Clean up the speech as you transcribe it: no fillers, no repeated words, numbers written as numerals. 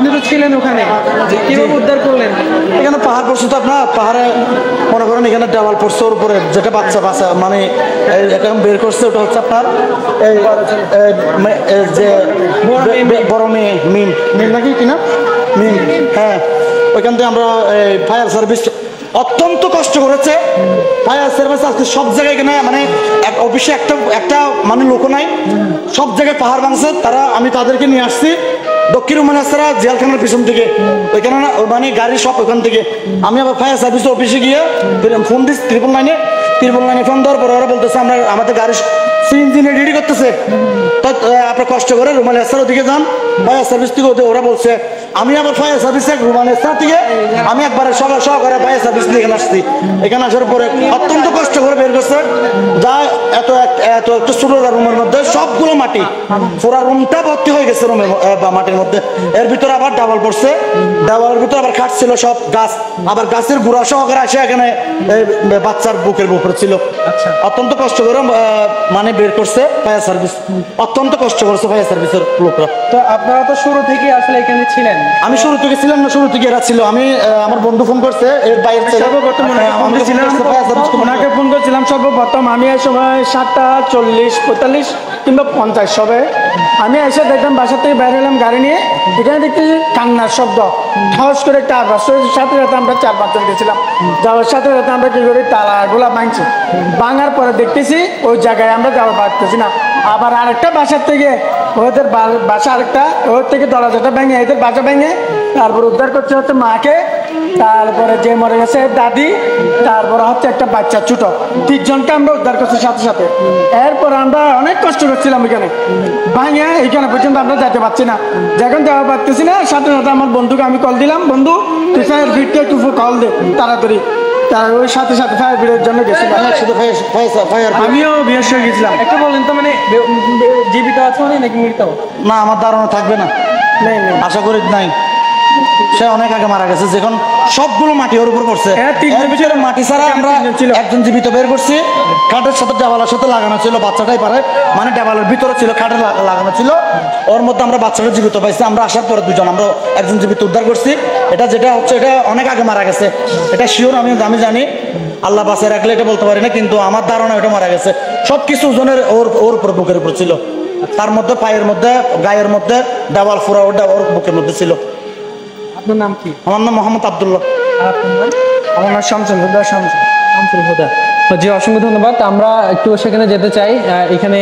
আপনি তো ছিলেন ওখানে, কিভাবে উদ্ধার করলেন? এখানে পাহাড় পড়ছে তো আপনার, পাহাড়ে মনে করেন এখানে দেওয়াল পড়ছে ওর উপরে, যেটা বাচ্চা বাচ্চা মানে এখন বের করছে ওটা হচ্ছে আপনার এই যে বড় মেয়ে মিম মিম নাকি কিনা মিম, হ্যাঁ ওইখান থেকে আমরা ফায়ার সার্ভিস অত্যন্ত কষ্ট করেছে। ফায়ার সার্ভিস আজকে সব জায়গায় এখানে মানে অফিসে একটা মানে লোক নাই, সব জায়গায় পাহাড় ভাঙছে তারা। আমি তাদেরকে নিয়ে আসছি দক্ষিণ রুমানাস্তারা জেলখানার পিছন থেকে, ওইখানে মানে গাড়ি সব ওখান থেকে। আমি আবার ফায়ার সার্ভিস অফিসে গিয়ে ফোন দিচ্ছি ট্রিপল লাইনে ফোন দেওয়ার পরে ওরা বলতেছে আমরা আমাদের গাড়ি ইঞ্জিনে রেডি করতেছে, তো আপনার কষ্ট করে রুমাল এস্তার ওদিকে যান। ফায়ার সার্ভিস থেকে ওরা বলছে, আমি আবার ফায়ার সার্ভিস রুমাল এস্তার থেকে আমি একবারে সহকারে ফায়ার সার্ভিস নিয়ে এখানে আসছি। এখানে আসার পরে অত্যন্ত কষ্ট করে বের করছে, যা এত একটা ছোট রুমের মধ্যে সবগুলো মাটি, পুরো রুমটা ভর্তি হয়ে গেছে রুমের মাটির মধ্যে। এর ভিতরে আবার ডাবল পড়ছে, ডাবলের ভিতরে আবার খাট ছিল সব গাছ, আবার গাছের গুঁড়া সহকারে আসে এখানে বাচ্চার বুকের উপরে ছিল। অত্যন্ত কষ্ট করে মানে বের করছে ফায়ার সার্ভিস, অত্যন্ত কষ্ট করছে ফায়ার সার্ভিসের লোকরা। তো আপনারা তো শুরু থেকে আসলে এখানে ছিলেন? আমি শুরু থেকে ছিলাম না, শুরু থেকে এরা ছিল। আমি আমার বন্ধু ফোন করছে এর বাইরে সর্বপ্রথম ওনাকে ফোন করছিলাম সর্বপ্রথম। আমি এই সময় 7টা 40, 45 কিংবা 50 সবে আমি এসে দেখলাম, বাসার থেকে বাইরে এলাম গাড়ি নিয়ে, এখানে দেখতেছি কান্নার শব্দ, ঠস করে একটা আওয়াজ। সাথে সাথে আমরা 4-5 জন গেছিলাম, যাওয়ার সাথে সাথে আমরা কি করি তালাগুলা ভাঙছি। ভাঙার পরে দেখতেছি ওই জায়গায় আমরা যাওয়া পারতেছি না। আবার আরেকটা বাসার থেকে ওদের বাসা আরেকটা, ওর থেকে দরজাটা ভেঙে এদের বাসা ভেঙে তারপর উদ্ধার করছে হচ্ছে মাকে, তারপরে যে মরে গেছে দাদি, তারপরে হচ্ছে একটা বাচ্চা ছোট, 3 জনকে আমরা উদ্ধার করছি সাথে সাথে। এরপর আমরা অনেক কষ্ট করছিলাম এখানে ভাঙে, এইখানে পর্যন্ত আমরা যেতে পারছি না। যখন যাওয়া পারতেছি না, সাথে সাথে আমার বন্ধুকে আমি কল দিলাম, বন্ধু তুই ফায়ার ব্রিগেডকে একটু কল দে তাড়াতাড়ি। তার ওই সাথে সাথে ফায়ার ব্রিগেডের জন্য গেছিলাম। আমিও বিয়ের সঙ্গে গেছিলাম। একটা বলেন তো, মানে জীবিত আছে মানে নাকি মৃত? না, আমার ধারণা থাকবে না, আশা করি নাই। সে অনেক আগে মারা গেছে, যখন সবগুলো মাটি ওর উপর পড়ছে। মাটি ছাড়া আমরা একজন জীবিত বের করছি, খাটের সাথে দেওয়ালের সাথে লাগানো ছিল, বাচ্চাটাই পারে মানে দেওয়ালের ভিতরে ছিল, খাটে লাগানো ছিল, ওর মধ্যে আমরা বাচ্চাটা জীবিত পাইছি। আমরা আসার পরে 2 জন আমরা একজন জীবিত উদ্ধার করছি। যেটা হচ্ছে এটা অনেক আগে মারা গেছে, এটা শিওর আমি জানি, আল্লাহ বাঁচায় রাখলে এটা বলতে পারি না, কিন্তু আমার ধারণা এটা মারা গেছে। সবকিছু ওজনের ওর উপর বুকের উপর ছিল, তার মধ্যে পায়ের মধ্যে গায়ের মধ্যে দেওয়াল ফুরা ওর বুকের মধ্যে ছিল। আপনার নাম কি? আমার নাম মোহাম্মদ আব্দুল্লাহ। আমার নাম শামসুল হুদা। শামসুল হুদা জি, অসংখ্য ধন্যবাদ। আমরা একটু সেখানে যেতে চাই। এখানে